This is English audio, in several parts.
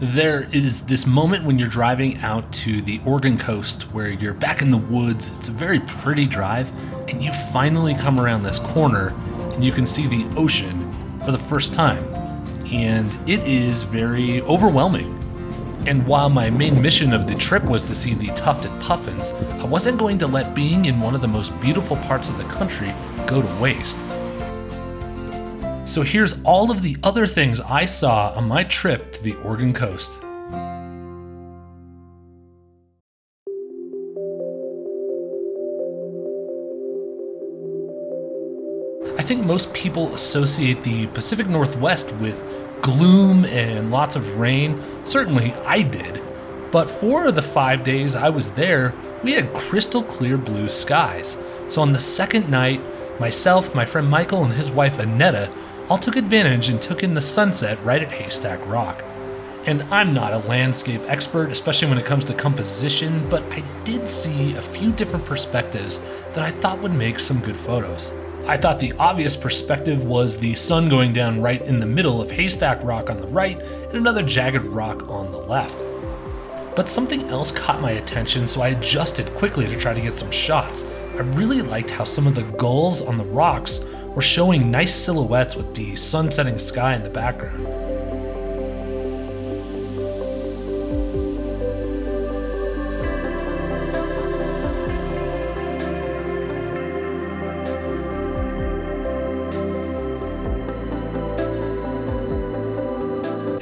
There is this moment when you're driving out to the Oregon coast where you're back in the woods. It's a very pretty drive, and you finally come around this corner and you can see the ocean for the first time. And it is very overwhelming. And while my main mission of the trip was to see the tufted puffins, I wasn't going to let being in one of the most beautiful parts of the country go to waste. So here's all of the other things I saw on my trip to the Oregon coast. I think most people associate the Pacific Northwest with gloom and lots of rain. Certainly I did. But 4 of the 5 days I was there, we had crystal clear blue skies. So on the second night, myself, my friend Michael, and his wife Annetta all took advantage and took in the sunset right at Haystack Rock. And I'm not a landscape expert, especially when it comes to composition, but I did see a few different perspectives that I thought would make some good photos. I thought the obvious perspective was the sun going down right in the middle of Haystack Rock on the right and another jagged rock on the left. But something else caught my attention, so I adjusted quickly to try to get some shots. I really liked how some of the gulls on the rocks were showing nice silhouettes with the sun-setting sky in the background.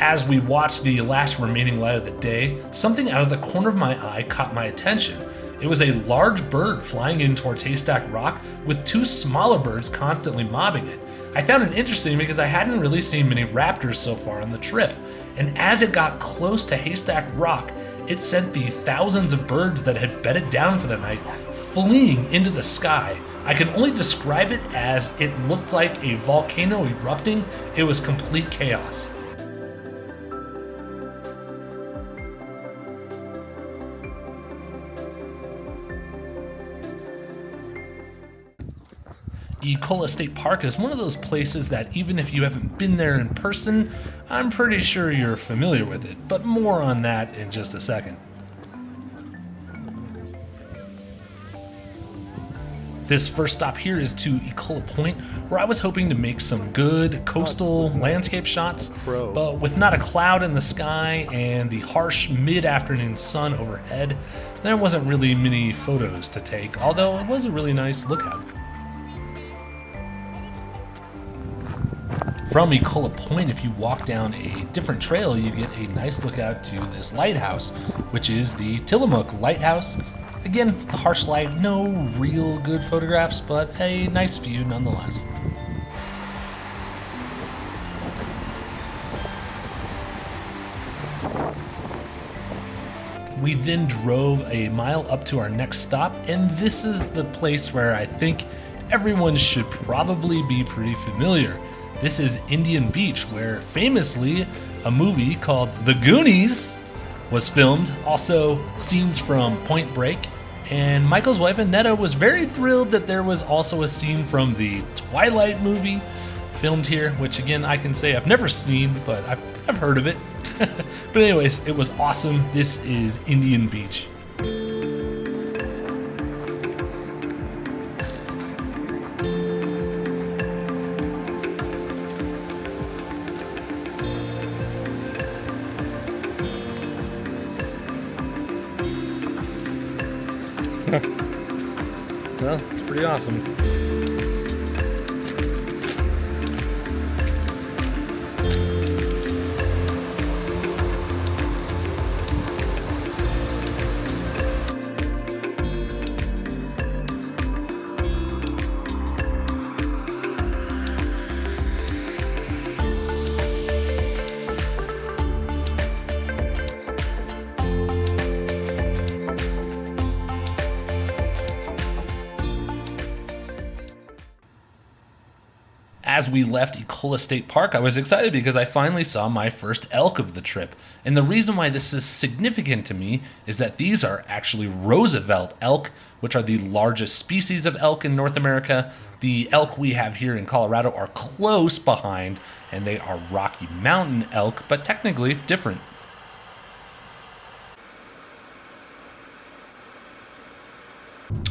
As we watched the last remaining light of the day, something out of the corner of my eye caught my attention. It was a large bird flying in towards Haystack Rock with 2 smaller birds constantly mobbing it. I found it interesting because I hadn't really seen many raptors so far on the trip, and as it got close to Haystack Rock, it sent the thousands of birds that had bedded down for the night fleeing into the sky. I can only describe it as it looked like a volcano erupting. It was complete chaos. Ecola State Park is one of those places that even if you haven't been there in person, I'm pretty sure you're familiar with it, but more on that in just a second. This first stop here is to Ecola Point, where I was hoping to make some good coastal landscape shots, but with not a cloud in the sky and the harsh mid-afternoon sun overhead, there wasn't really many photos to take, although it was a really nice lookout. From Ecola Point, if you walk down a different trail, you get a nice lookout to this lighthouse, which is the Tillamook Lighthouse. Again, the harsh light, no real good photographs, but a nice view nonetheless. We then drove a mile up to our next stop, and this is the place where I think everyone should probably be pretty familiar. This is Indian Beach, where famously a movie called The Goonies was filmed, also scenes from Point Break, and Michael's wife Annetta was very thrilled that there was also a scene from the Twilight movie filmed here, which again I can say I've never seen, but I've heard of it. But anyways, it was awesome. This is Indian Beach. Well, it's pretty awesome. As we left Ecola State Park, I was excited because I finally saw my first elk of the trip. And the reason why this is significant to me is that these are actually Roosevelt elk, which are the largest species of elk in North America. The elk we have here in Colorado are close behind, and they are Rocky Mountain elk, but technically different.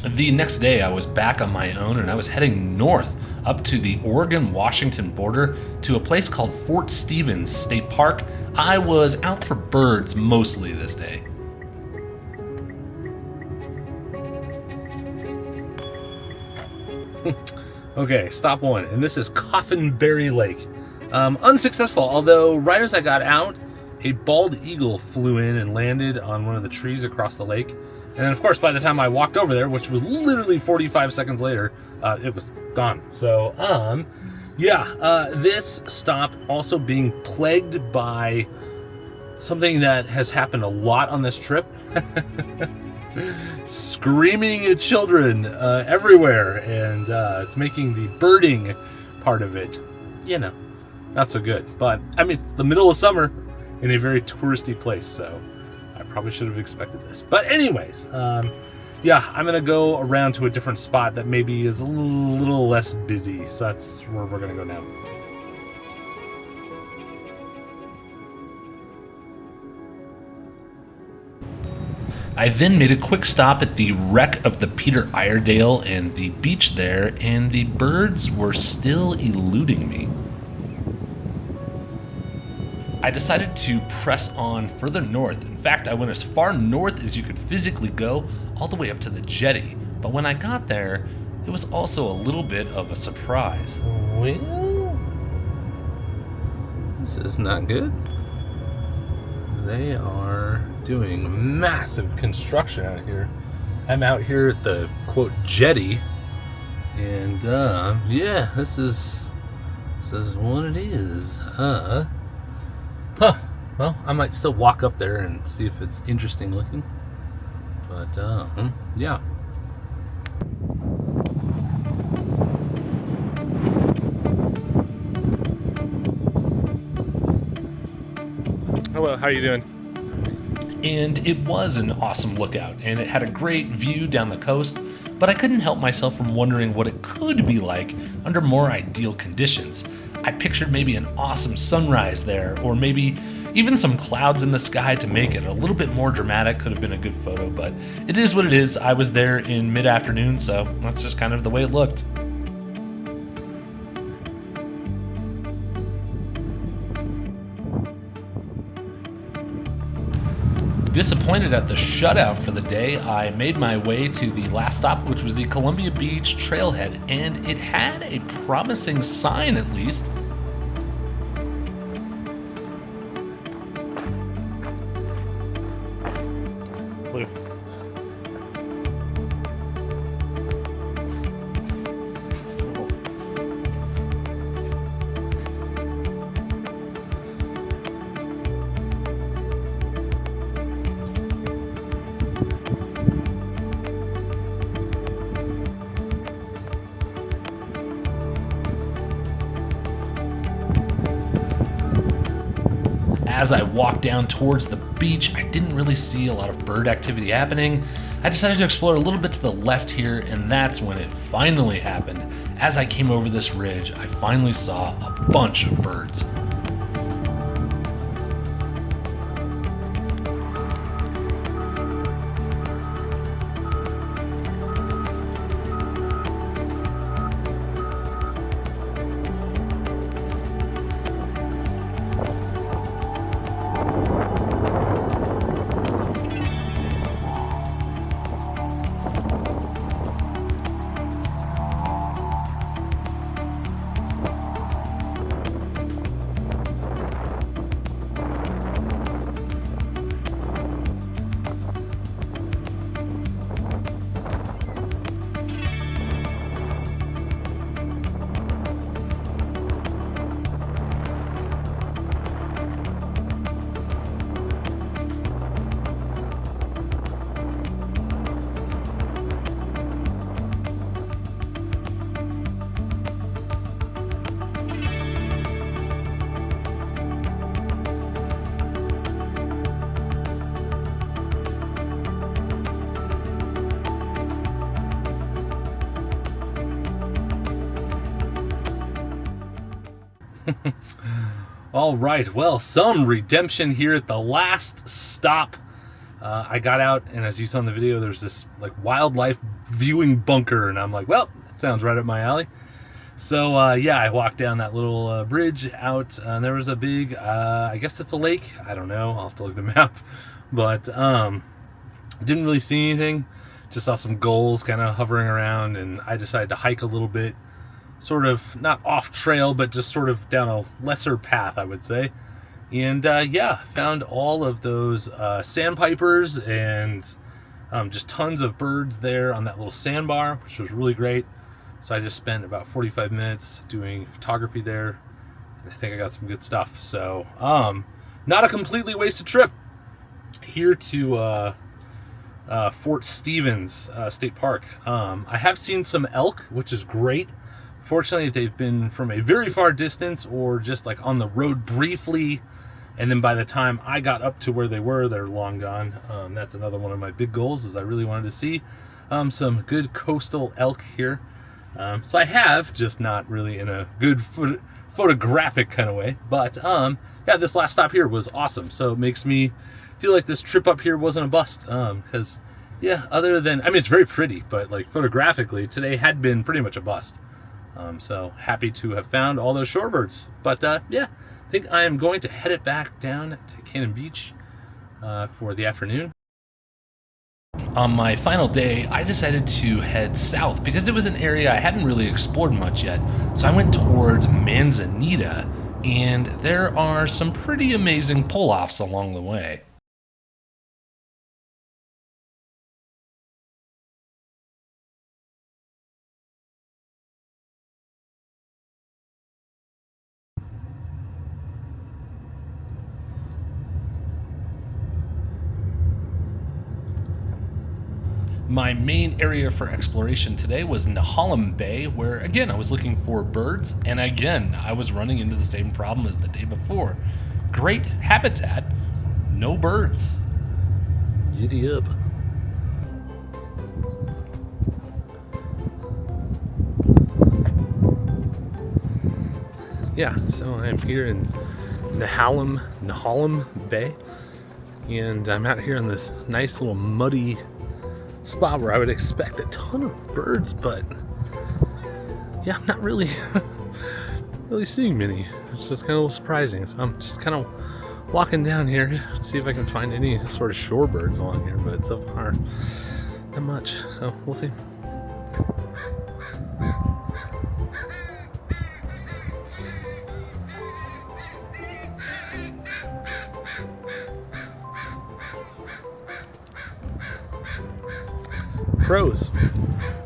The next day, I was back on my own and I was heading north up to the Oregon-Washington border to a place called Fort Stevens State Park. I was out for birds mostly this day. Okay, stop one, and this is Coffinberry Lake. Unsuccessful, although right as I got out, a bald eagle flew in and landed on one of the trees across the lake. And then, of course, by the time I walked over there, which was literally 45 seconds later, it was gone. So, this stop also being plagued by something that has happened a lot on this trip. Screaming at children everywhere, and it's making the birding part of it, not so good. But, I mean, it's the middle of summer in a very touristy place, so I probably should have expected this. But anyways, I'm going to go around to a different spot that maybe is a little less busy, so that's where we're going to go now. I then made a quick stop at the wreck of the Peter Iredale and the beach there, and the birds were still eluding me. I decided to press on further north. In fact, I went as far north as you could physically go, all the way up to the jetty. But when I got there, it was also a little bit of a surprise. Well, this is not good. They are doing massive construction out here. I'm out here at the quote jetty, and this is what it is. Well, I might still walk up there and see if it's interesting looking. But yeah. Hello, how are you doing? And it was an awesome lookout, and it had a great view down the coast, but I couldn't help myself from wondering what it could be like under more ideal conditions. I pictured maybe an awesome sunrise there, or maybe even some clouds in the sky to make it a little bit more dramatic. Could have been a good photo, but it is what it is. I was there in mid-afternoon, so that's just kind of the way it looked. Disappointed at the shutout for the day, I made my way to the last stop, which was the Columbia Beach trailhead, and it had a promising sign at least. Blue. As I walked down towards the beach, I didn't really see a lot of bird activity happening. I decided to explore a little bit to the left here, and that's when it finally happened. As I came over this ridge, I finally saw a bunch of birds. All right, well, some redemption here at the last stop I got out, and as you saw in the video, there's this like wildlife viewing bunker, and I'm like, well, that sounds right up my alley. So yeah, I walked down that little bridge out, and there was a big, I guess it's a lake. I don't know. I'll have to look at the map, but didn't really see anything. Just saw some gulls kind of hovering around, and I decided to hike a little bit, sort of not off trail, but just sort of down a lesser path, I would say. And yeah, found all of those sandpipers and just tons of birds there on that little sandbar, which was really great. So I just spent about 45 minutes doing photography there, and I think I got some good stuff. So not a completely wasted trip. Here to Fort Stevens State Park. I have seen some elk, which is great. Fortunately, they've been from a very far distance or just like on the road briefly, and then by the time I got up to where they were, they're long gone. That's another one of my big goals, is I really wanted to see some good coastal elk here. So I have, just not really in a good photographic kind of way. But yeah, this last stop here was awesome. So it makes me feel like this trip up here wasn't a bust. Because yeah, other than, I mean, it's very pretty, but like photographically, today had been pretty much a bust. So happy to have found all those shorebirds. But yeah, I think I am going to head it back down to Cannon Beach for the afternoon. On my final day, I decided to head south because it was an area I hadn't really explored much yet. So I went towards Manzanita, and there are some pretty amazing pull-offs along the way. My main area for exploration today was Nehalem Bay, where again I was looking for birds, and again I was running into the same problem as the day before. Great habitat, no birds. Giddy up. Yeah, so I'm here in Nehalem Bay, and I'm out here on this nice little muddy spot where I would expect a ton of birds, but yeah, I'm not really seeing many. It's just kind of a little surprising. So I'm just kind of walking down here to see if I can find any sort of shorebirds along here, but so far not much. So we'll see.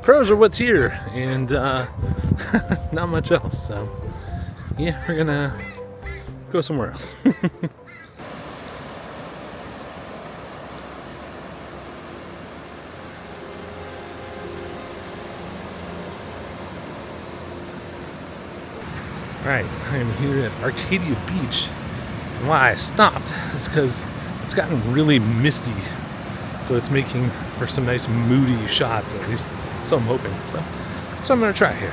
Crows are what's here, and not much else. So yeah, we're gonna go somewhere else. Alright, I am here at Arcadia Beach, and why I stopped is because it's gotten really misty, so it's making for some nice moody shots, at least so I'm hoping. So that's what I'm going to try here.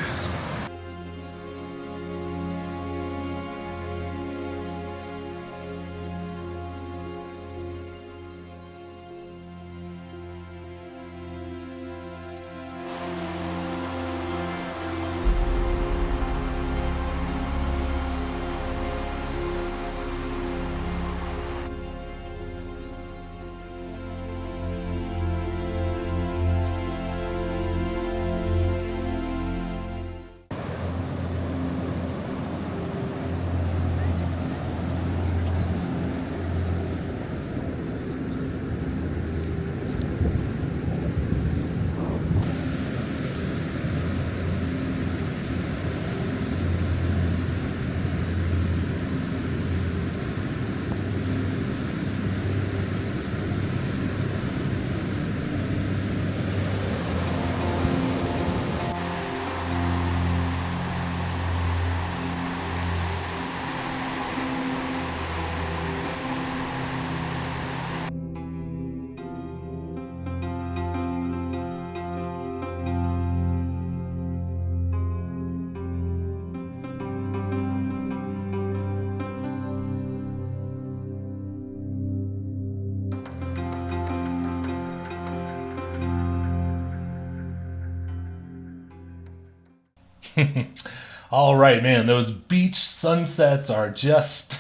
All right, man, those beach sunsets are just,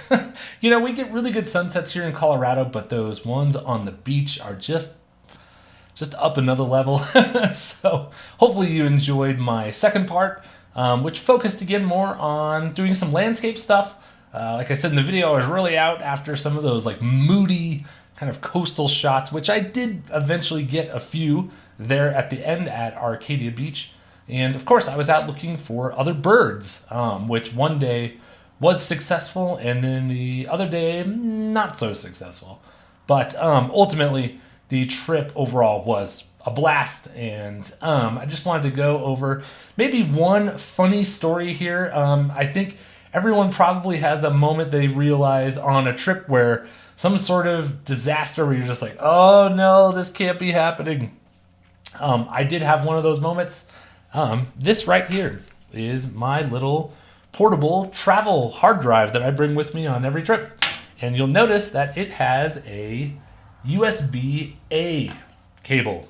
we get really good sunsets here in Colorado, but those ones on the beach are just up another level. So hopefully you enjoyed my second part, which focused again more on doing some landscape stuff. Like I said in the video, I was really out after some of those like moody kind of coastal shots, which I did eventually get a few there at the end at Arcadia Beach. And of course, I was out looking for other birds, which one day was successful, and then the other day, not so successful. But ultimately, the trip overall was a blast, and I just wanted to go over maybe one funny story here. I think everyone probably has a moment they realize on a trip where some sort of disaster where you're just like, oh no, this can't be happening. I did have one of those moments. This right here is my little portable travel hard drive that I bring with me on every trip. And you'll notice that it has a USB-A cable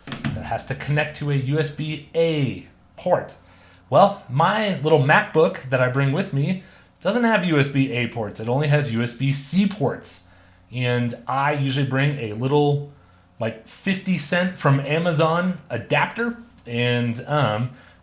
that has to connect to a USB-A port. Well, my little MacBook that I bring with me doesn't have USB-A ports. It only has USB-C ports. And I usually bring a little like 50-cent from Amazon adapter, and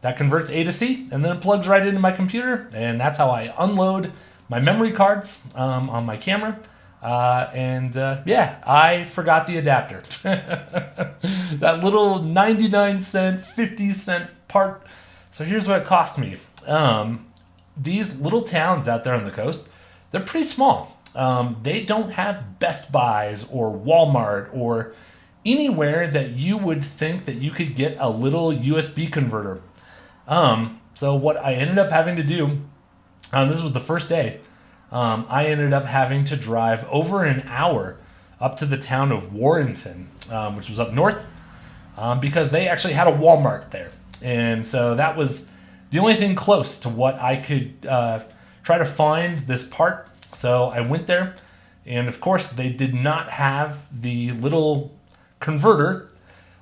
that converts A to C, and then it plugs right into my computer, and that's how I unload my memory cards on my camera. I forgot the adapter. That little 99-cent, 50-cent part. So here's what it cost me. These little towns out there on the coast, they're pretty small. They don't have Best Buys or Walmart or anywhere that you would think that you could get a little USB converter. So what I ended up having to do, this was the first day, I ended up having to drive over an hour up to the town of Warrenton, which was up north, because they actually had a Walmart there. And so that was the only thing close to what I could try to find this part. So I went there, and of course they did not have the little converter.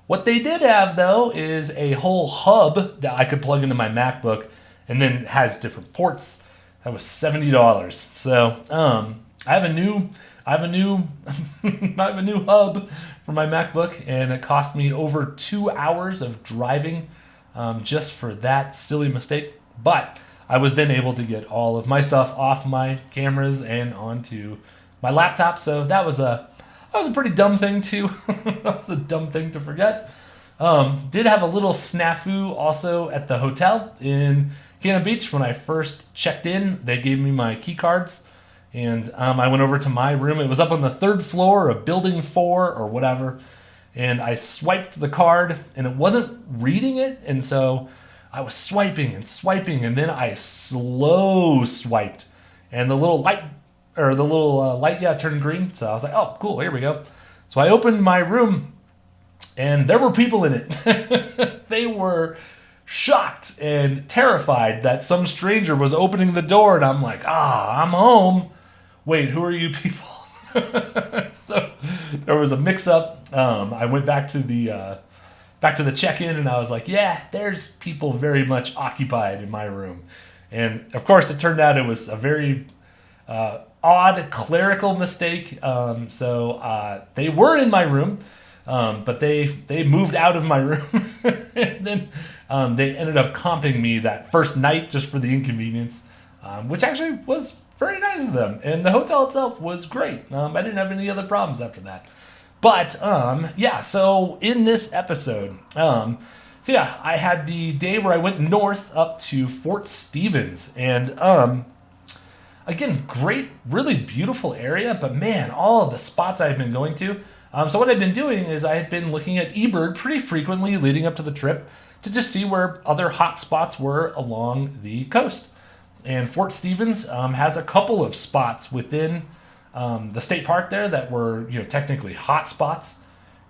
What they did have, though, is a whole hub that I could plug into my MacBook, and then it has different ports. That was $70. So I have a new I have a new hub for my MacBook, and it cost me over 2 hours of driving just for that silly mistake. But I was then able to get all of my stuff off my cameras and onto my laptop. So that was a pretty dumb thing too. That was a dumb thing to forget. Did have a little snafu also at the hotel in Cannon Beach. When I first checked in, they gave me my key cards, and I went over to my room. It was up on the 3rd floor of building 4 or whatever, and I swiped the card, and it wasn't reading it, and so I was swiping, and then I slow swiped, and the little light turned green. So I was like, oh, cool, here we go. So I opened my room, and there were people in it. They were shocked and terrified that some stranger was opening the door, and I'm like, I'm home. Wait, who are you people? So there was a mix-up. I went back to the check-in, and I was like, yeah, there's people very much occupied in my room. And of course, it turned out it was a very odd clerical mistake. So they were in my room, but they moved out of my room. And then they ended up comping me that first night just for the inconvenience, which actually was very nice of them. And the hotel itself was great. I didn't have any other problems after that. But so in this episode, I had the day where I went north up to Fort Stevens, and again, great, really beautiful area, but man, all of the spots I've been going to. So what I've been doing is I had been looking at eBird pretty frequently leading up to the trip to just see where other hot spots were along the coast. And Fort Stevens has a couple of spots within the state park there that were, technically hot spots.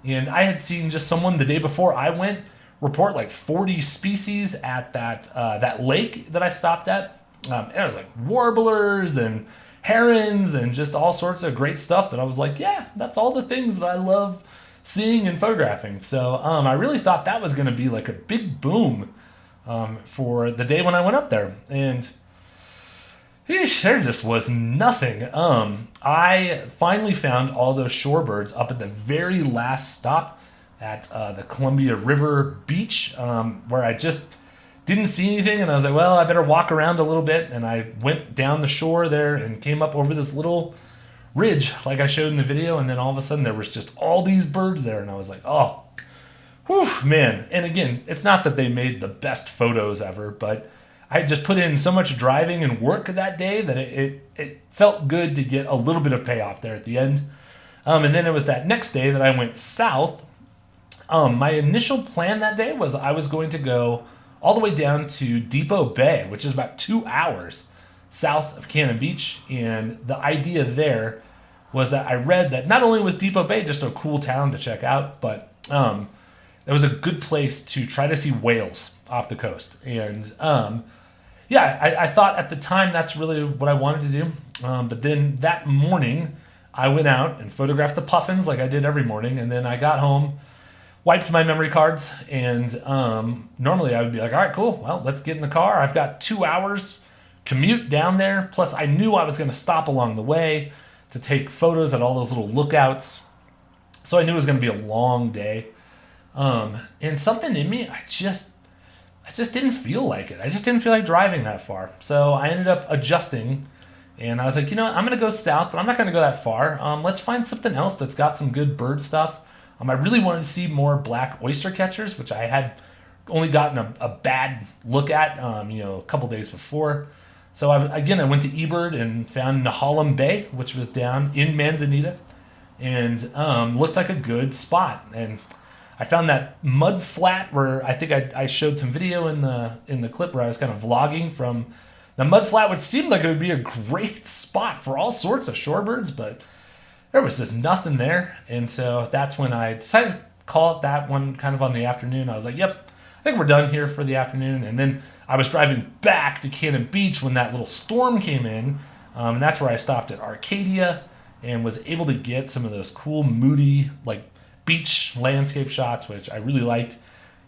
And I had seen just someone the day before I went report like 40 species at that lake that I stopped at. And it was like warblers and herons and just all sorts of great stuff that I was like, yeah, that's all the things that I love seeing and photographing. So I really thought that was going to be like a big boom for the day when I went up there. And eesh, there just was nothing. I finally found all those shorebirds up at the very last stop at the Columbia River Beach, where I just didn't see anything. And I was like, well, I better walk around a little bit. And I went down the shore there and came up over this little ridge like I showed in the video. And then all of a sudden there was just all these birds there. And I was like, oh, whew, man. And again, it's not that they made the best photos ever, but I just put in so much driving and work that day that it felt good to get a little bit of payoff there at the end. And then it was that next day that I went south. My initial plan that day was I was going to go all the way down to Depot Bay, which is about 2 hours south of Cannon Beach. And the idea there was that I read that not only was Depot Bay just a cool town to check out, but it was a good place to try to see whales off the coast. And I thought at the time that's really what I wanted to do. But then that morning, I went out and photographed the puffins like I did every morning. And then I got home, wiped my memory cards, and normally I would be like, all right, cool. Well, let's get in the car. I've got 2 hours commute down there. Plus, I knew I was going to stop along the way to take photos at all those little lookouts. So I knew it was going to be a long day. And something in me, I just didn't feel like it. I just didn't feel like driving that far. So I ended up adjusting, and I was like, you know what? I'm going to go south, but I'm not going to go that far. Let's find something else that's got some good bird stuff. I really wanted to see more black oyster catchers, which I had only gotten a bad look at, a couple days before. So I went to eBird and found Nehalem Bay, which was down in Manzanita, and looked like a good spot. And I found that mud flat where I think I showed some video in the clip where I was kind of vlogging from the mud flat, which seemed like it would be a great spot for all sorts of shorebirds, but there was just nothing there. And so that's when I decided to call it that one kind of on the afternoon. I was like, yep, I think we're done here for the afternoon. And then I was driving back to Cannon Beach when that little storm came in. And that's where I stopped at Arcadia and was able to get some of those cool moody like beach landscape shots, which I really liked.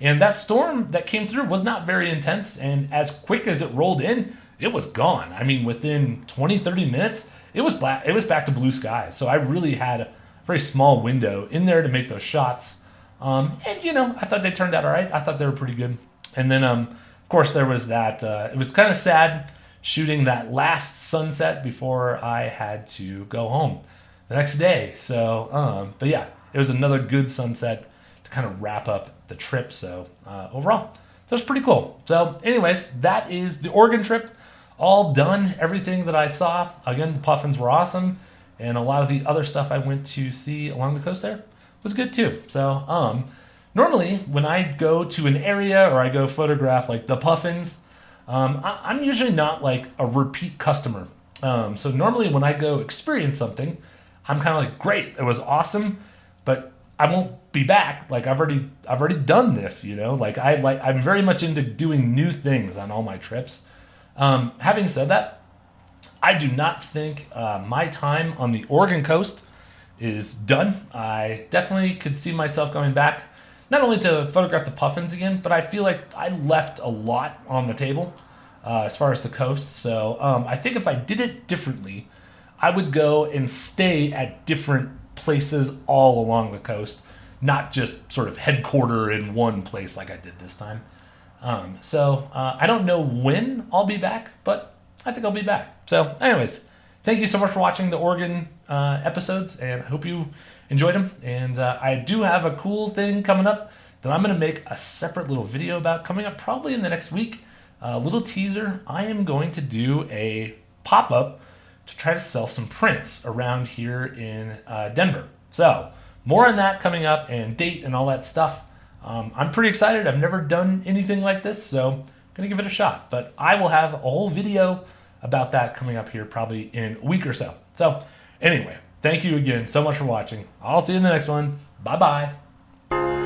And that storm that came through was not very intense. And as quick as it rolled in, it was gone. I mean, within 20, 30 minutes, it was back to blue skies. So I really had a very small window in there to make those shots. And, I thought they turned out all right. I thought they were pretty good. And then, of course, there was that, it was kind of sad shooting that last sunset before I had to go home the next day. So, but yeah, it was another good sunset to kind of wrap up the trip. So overall, that was pretty cool. So anyways, that is the Oregon trip. All done, everything that I saw. Again, the puffins were awesome, and a lot of the other stuff I went to see along the coast there was good too. So normally when I go to an area or I go photograph like the puffins, I'm usually not like a repeat customer. So normally when I go experience something, I'm kind of like, great, it was awesome, but I won't be back. Like I've already done this, I'm very much into doing new things on all my trips. Having said that, I do not think my time on the Oregon coast is done. I definitely could see myself going back, not only to photograph the puffins again, but I feel like I left a lot on the table as far as the coast. So I think if I did it differently, I would go and stay at different places all along the coast, not just sort of headquarter in one place like I did this time. So I don't know when I'll be back, but I think I'll be back. So anyways, thank you so much for watching the Oregon episodes, and I hope you enjoyed them. And I do have a cool thing coming up that I'm going to make a separate little video about coming up probably in the next week. A little teaser. I am going to do a pop-up to try to sell some prints around here in Denver. So more on that coming up, and date and all that stuff. I'm pretty excited. I've never done anything like this, so I'm going to give it a shot. But I will have a whole video about that coming up here probably in a week or so. So anyway, thank you again so much for watching. I'll see you in the next one. Bye-bye.